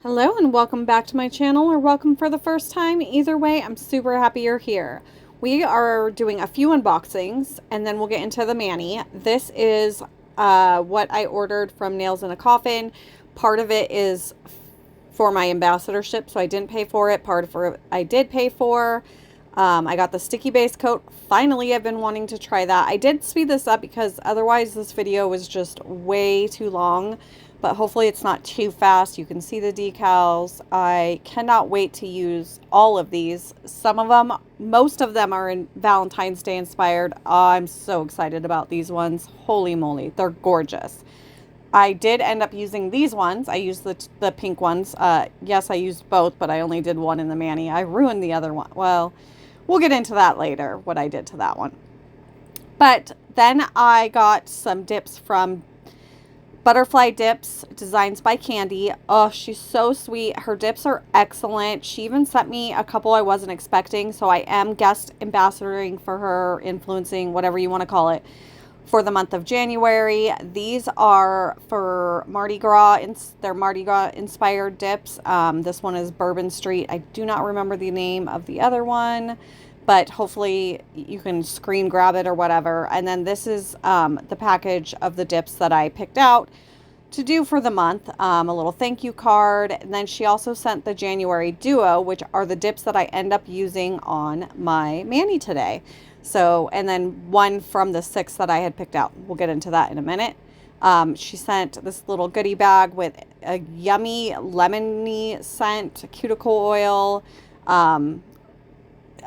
Hello and welcome back to my channel, or welcome for the first time. Either way, I'm super happy you're here. We are doing a few unboxings and then we'll get into the mani. This is what I ordered from Nailzinacoffin. Part of it is for my ambassadorship, so I didn't pay for it. Part of it I did pay for. I got the sticky base coat. Finally, I've been wanting to try that. I did speed this up because otherwise this video was just way too long. But hopefully it's not too fast. You can see the decals. I cannot wait to use all of these. Some of them, most of them are in Valentine's Day inspired. I'm so excited about these ones. Holy moly, they're gorgeous. I did end up using these ones. I used the pink ones. Yes, I used both, but I only did one in the mani. I ruined the other one. Well, we'll get into that later, what I did to that one. But then I got some dips from Butterfly Dips, Designs by Candie. Oh, she's so sweet. Her dips are excellent. She even sent me a couple I wasn't expecting, so I am guest ambassadoring for her, influencing, whatever you want to call it, for the month of January. These are for Mardi Gras. They're Mardi Gras inspired dips. This one is Bourbon Street. I do not remember the name of the other one, but hopefully you can screen grab it or whatever. And then this is the package of the dips that I picked out to do for the month, a little thank you card. And then she also sent the January Duo, which are the dips that I end up using on my mani today. So, and then one from the 6 that I had picked out. We'll get into that in a minute. She sent this little goodie bag with a yummy lemony scent, cuticle oil,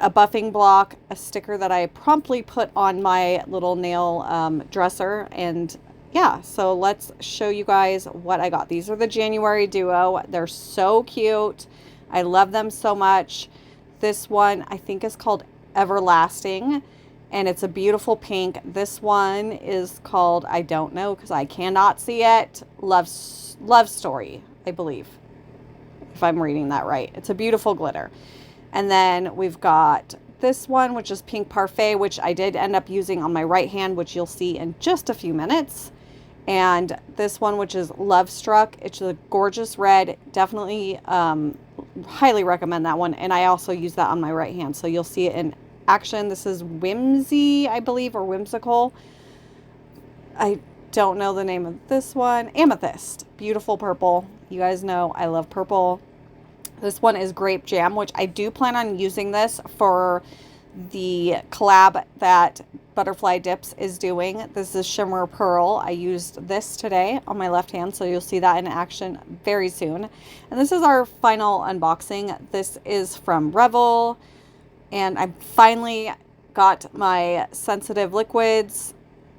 a buffing block, a sticker that I promptly put on my little nail dresser. And yeah, so let's show you guys what I got. These are the January Duo. They're so cute. I love them so much. This one I think is called Everlasting, and it's a beautiful pink. This one is called, I don't know because I cannot see it, Love Story, I believe, if I'm reading that right. It's a beautiful glitter. And then we've got this one, which is Pink Parfait, which I did end up using on my right hand, which you'll see in just a few minutes. And this one, which is Love Struck. It's a gorgeous red. Definitely highly recommend that one. And I also use that on my right hand, so you'll see it in action. This is Whimsy, I believe, or Whimsical. I don't know the name of this one. Amethyst. Beautiful purple. You guys know I love purple. This one is Grape Jam, which I do plan on using this for the collab that Butterfly Dips is doing. This is Shimmer Pearl. I used this today on my left hand, so you'll see that in action very soon. And this is our final unboxing. This is from Revel, and I finally got my sensitive liquids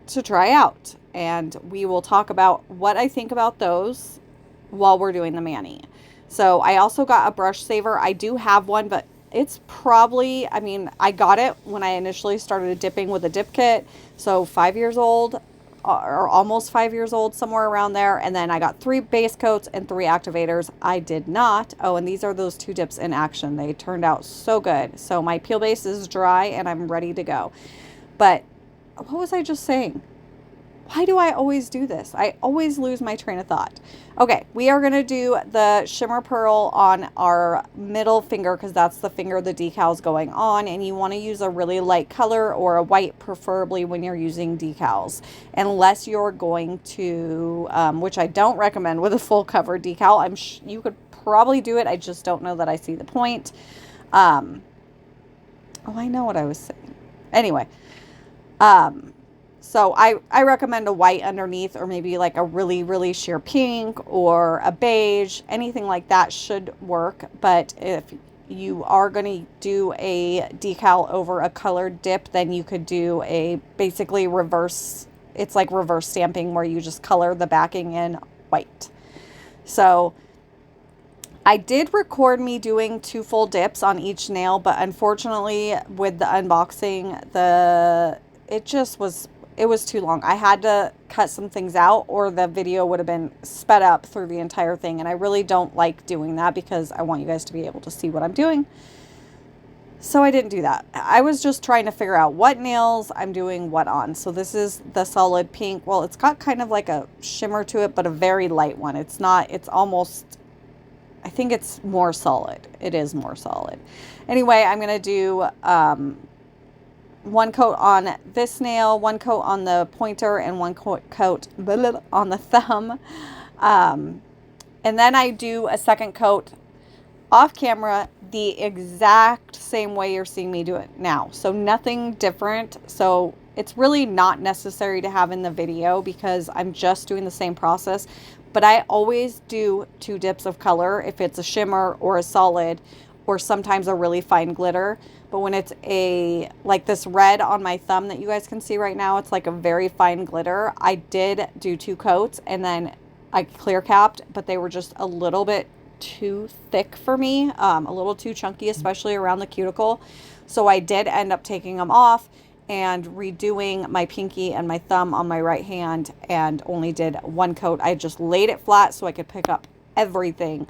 to try out. And we will talk about what I think about those while we're doing the mani. So I also got a brush saver. I do have one, but it's probably, I mean, I got it when I initially started dipping with a dip kit. So 5 years old, or almost 5 years old, somewhere around there. And then I got 3 base coats and 3 activators. I did not. Oh, and these are those 2 dips in action. They turned out so good. So my peel base is dry and I'm ready to go. But what was I just saying? Why do I always do this? I always lose my train of thought. Okay, we are going to do the Shimmer Pearl on our middle finger because that's the finger the decal's going on. And you want to use a really light color or a white, preferably when you're using decals. Unless you're going to, which I don't recommend with a full cover decal. You could probably do it. I just don't know that I see the point. Oh, I know what I was saying. Anyway, so I recommend a white underneath, or maybe like a really, really sheer pink or a beige. Anything like that should work. But if you are going to do a decal over a colored dip, then you could do a basically reverse. It's like reverse stamping where you just color the backing in white. So I did record me doing 2 full dips on each nail, but unfortunately with the unboxing, it was too long. I had to cut some things out or the video would have been sped up through the entire thing. And I really don't like doing that because I want you guys to be able to see what I'm doing. So I didn't do that. I was just trying to figure out what nails I'm doing what on. So this is the solid pink. Well, it's got kind of like a shimmer to it, but a very light one. It's not, it's almost I think it's more solid. It is more solid. Anyway, I'm going to do one coat on this nail, one coat on the pointer, and one coat on the thumb. And then I do a second coat off camera the exact same way you're seeing me do it now. So nothing different. So it's really not necessary to have in the video because I'm just doing the same process. But I always do 2 dips of color if it's a shimmer or a solid or sometimes a really fine glitter. But when it's like this red on my thumb that you guys can see right now, it's like a very fine glitter. I did do 2 coats and then I clear capped, but they were just a little bit too thick for me, a little too chunky, especially around the cuticle. So I did end up taking them off and redoing my pinky and my thumb on my right hand and only did 1 coat. I just laid it flat so I could pick up everything.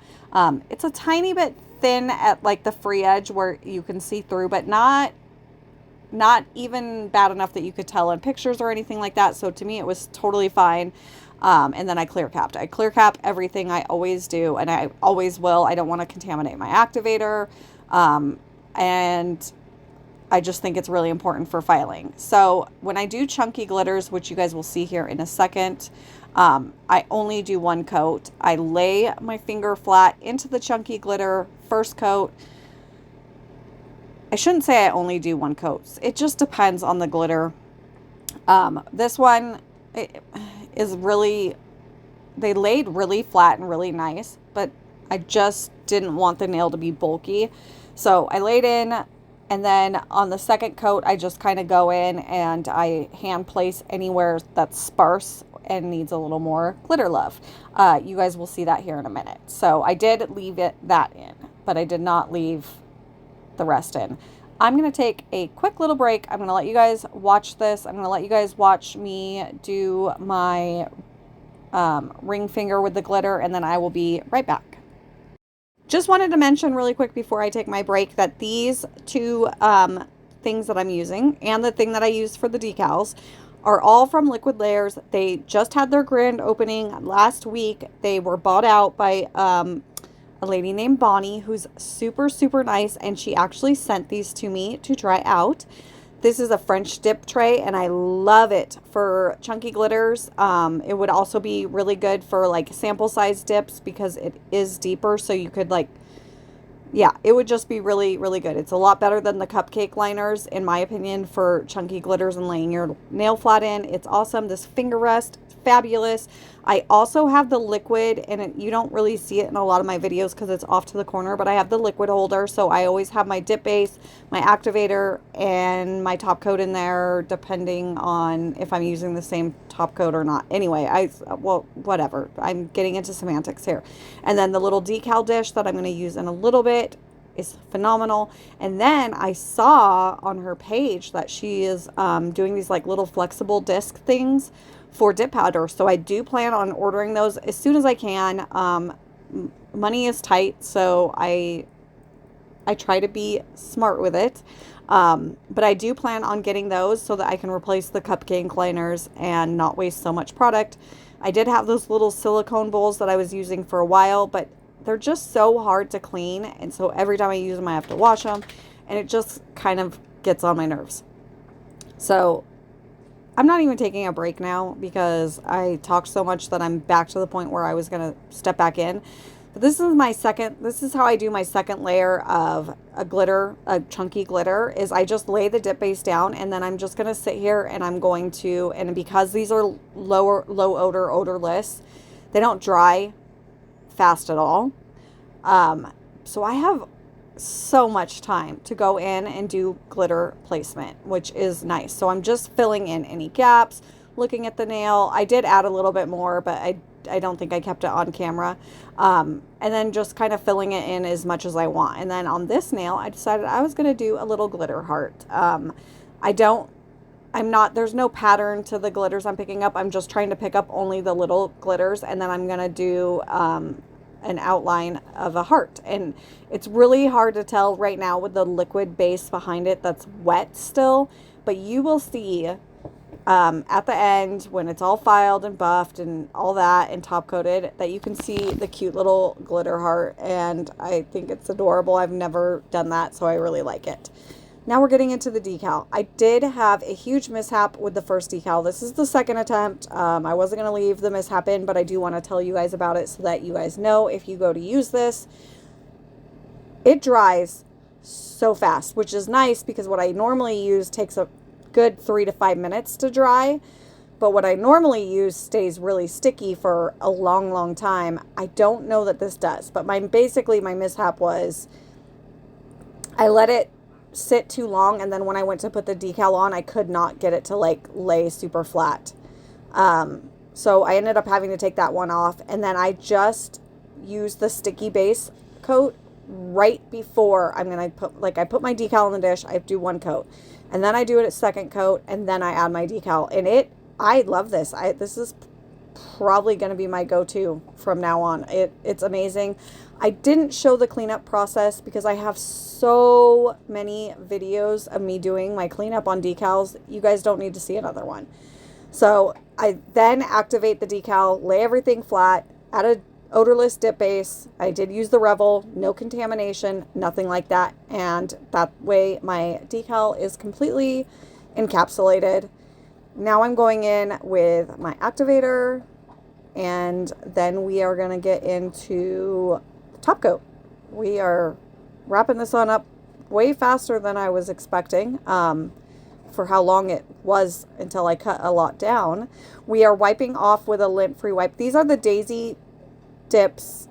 It's a tiny bit thin at like the free edge where you can see through, but not even bad enough that you could tell in pictures or anything like that. So to me, it was totally fine. And then I clear capped. I clear cap everything. I always do, and I always will. I don't want to contaminate my activator. And I just think it's really important for filing. So when I do chunky glitters, which you guys will see here in a second, I only do 1 coat. I lay my finger flat into the chunky glitter, first coat. I shouldn't say I only do 1 coat. It just depends on the glitter. This one is really, they laid really flat and really nice, but I just didn't want the nail to be bulky. So I laid in, and then on the second coat, I just kind of go in and I hand place anywhere that's sparse and needs a little more glitter love. You guys will see that here in a minute. So I did leave that in, but I did not leave the rest in. I'm going to take a quick little break. I'm going to let you guys watch this. I'm going to let you guys watch me do my ring finger with the glitter, and then I will be right back. Just wanted to mention really quick before I take my break that these 2 things that I'm using and the thing that I used for the decals are all from Liquid Layers. They just had their grand opening last week. They were bought out by a lady named Bonnie, who's super, super nice, and she actually sent these to me to try out. This is a French dip tray, and I love it for chunky glitters. It would also be really good for like sample size dips because it is deeper, so you could like, yeah, it would just be really, really good. It's a lot better than the cupcake liners, in my opinion, for chunky glitters and laying your nail flat in. It's awesome. This finger rest, fabulous. I also have the liquid, and you don't really see it in a lot of my videos because it's off to the corner, but I have the liquid holder, so I always have my dip base, my activator, and my top coat in there, depending on if I'm using the same top coat or not. Anyway, well, whatever. I'm getting into semantics here. And then the little decal dish that I'm going to use in a little bit is phenomenal. And then I saw on her page that she is doing these like little flexible disc things for dip powder. So I do plan on ordering those as soon as I can. Money is tight, so I try to be smart with it. But I do plan on getting those so that I can replace the cupcake liners and not waste so much product. I did have those little silicone bowls that I was using for a while, but they're just so hard to clean, and so every time I use them I have to wash them, and it just kind of gets on my nerves. So I'm not even taking a break now because I talked so much that I'm back to the point where I was going to step back in. But this is how I do my second layer of a chunky glitter, is I just lay the dip base down, and then I'm just going to sit here and I'm going to, and because these are low odor, odorless, they don't dry fast at all. So I have so much time to go in and do glitter placement, which is nice. So I'm just filling in any gaps, looking at the nail. I did add a little bit more, but I don't think I kept it on camera. And then just kind of filling it in as much as I want. And then on this nail, I decided I was going to do a little glitter heart. There's no pattern to the glitters I'm picking up. I'm just trying to pick up only the little glitters, and then I'm going to do an outline of a heart. And it's really hard to tell right now with the liquid base behind it that's wet still, but you will see at the end, when it's all filed and buffed and all that and top coated, that you can see the cute little glitter heart, and I think it's adorable. I've never done that, so I really like it. Now we're getting into the decal. I did have a huge mishap with the first decal. This is the second attempt. I wasn't going to leave the mishap in, but I do want to tell you guys about it so that you guys know if you go to use this. It dries so fast, which is nice because what I normally use takes a good 3 to 5 minutes to dry. But what I normally use stays really sticky for a long time. I don't know that this does, but basically my mishap was I let it sit too long, and then when I went to put the decal on, I could not get it to like lay super flat. So I ended up having to take that one off, and then I just used the sticky base coat right before I'm gonna I put my decal in the dish. I do one coat, and then I do it a second coat, and then I add my decal. And I love this. This is probably going to be my go-to from now on. It's amazing. I didn't show the cleanup process because I have so many videos of me doing my cleanup on decals. You guys don't need to see another one. So I then activate the decal, lay everything flat, add a odorless dip base. I did use the Revel, no contamination, nothing like that. And that way my decal is completely encapsulated. Now I'm going in with my activator, and then we are going to get into the top coat. We are wrapping this on up way faster than I was expecting for how long it was until I cut a lot down. We are wiping off with a lint-free wipe. These are the Daisy Dips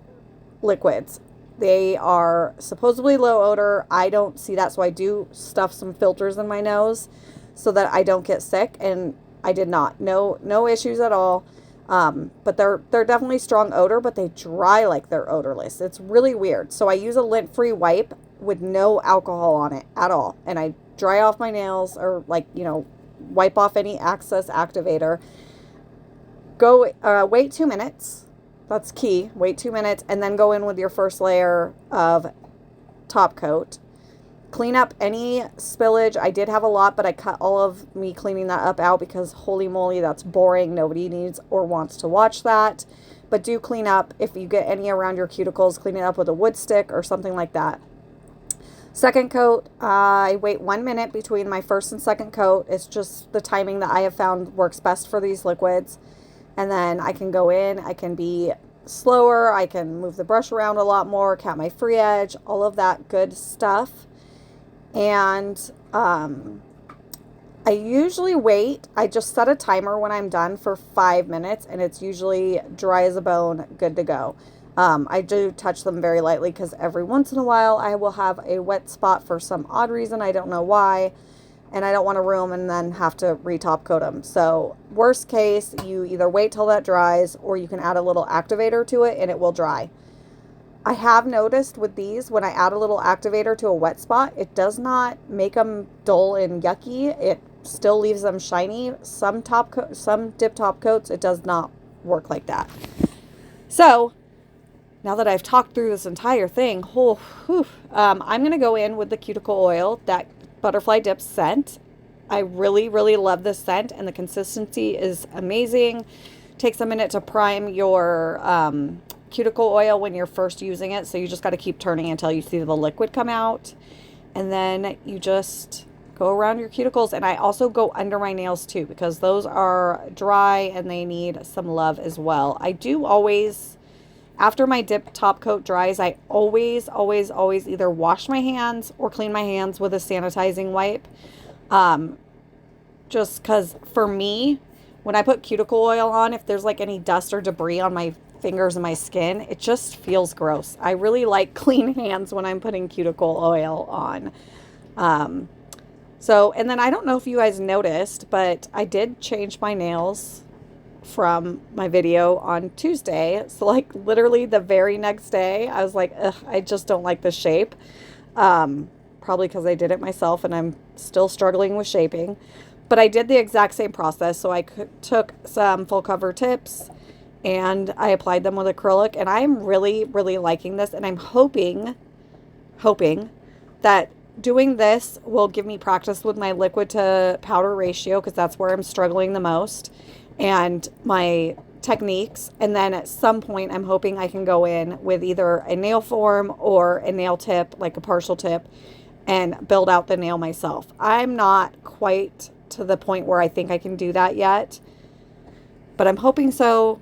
liquids. They are supposedly low odor. I don't see that, so I do stuff some filters in my nose so that I don't get sick, and I did not. No issues at all. But they're definitely strong odor, but they dry like they're odorless. It's really weird. So I use a lint-free wipe with no alcohol on it at all, and I dry off my nails, or wipe off any excess activator. Wait 2 minutes. That's key. Wait 2 minutes, and then go in with your first layer of top coat. Clean up any spillage. I did have a lot, but I cut all of me cleaning that up out because holy moly, that's boring. Nobody needs or wants to watch that. But do clean up. If you get any around your cuticles, clean it up with a wood stick or something like that. Second coat, I wait 1 minute between my first and second coat. It's just the timing that I have found works best for these liquids. And then I can go in, I can be slower, I can move the brush around a lot more, cap my free edge, all of that good stuff. And I usually wait. I just set a timer when I'm done for 5 minutes, and it's usually dry as a bone, good to go. I do touch them very lightly because every once in a while I will have a wet spot for some odd reason. I don't know why, and I don't want to ruin them and then have to re-top coat them. So worst case, you either wait till that dries, or you can add a little activator to it and it will dry. I have noticed with these, when I add a little activator to a wet spot, it does not make them dull and yucky. It still leaves them shiny. Some dip top coats, it does not work like that. So now that I've talked through this entire thing, I'm going to go in with the cuticle oil, that Butterfly Dip scent. I really love this scent, and the consistency is amazing. Takes a minute to prime your cuticle oil when you're first using it, so you just got to keep turning until you see the liquid come out, and then you just go around your cuticles. And I also go under my nails too, because those are dry and they need some love as well. I do always, after my dip top coat dries, I always either wash my hands or clean my hands with a sanitizing wipe, just because for me, when I put cuticle oil on, if there's like any dust or debris on my fingers and my skin, it just feels gross. I really like clean hands when I'm putting cuticle oil on. And then I don't know if you guys noticed, but I did change my nails from my video on Tuesday. So like literally the very next day, I was like, ugh, I just don't like this shape. Probably because I did it myself and I'm still struggling with shaping. But I did the exact same process. So I took some full cover tips and I applied them with acrylic, and I'm really liking this, and I'm hoping that doing this will give me practice with my liquid to powder ratio, because that's where I'm struggling the most, and my techniques. And then at some point, I'm hoping I can go in with either a nail form or a nail tip, like a partial tip, and build out the nail myself. I'm not quite to the point where I think I can do that yet, but I'm hoping so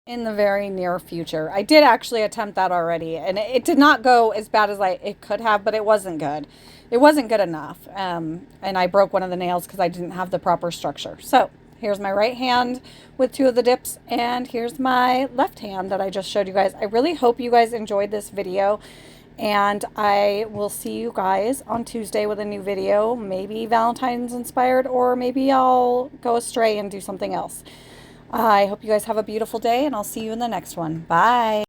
in the very near future. I did actually attempt that already, and it did not go as bad as it could have, but it wasn't good. It wasn't good enough. And I broke one of the nails because I didn't have the proper structure. So here's my right hand with 2 of the dips, and here's my left hand that I just showed you guys. I really hope you guys enjoyed this video, and I will see you guys on Tuesday with a new video, maybe Valentine's inspired, or maybe I'll go astray and do something else. I hope you guys have a beautiful day, and I'll see you in the next one. Bye.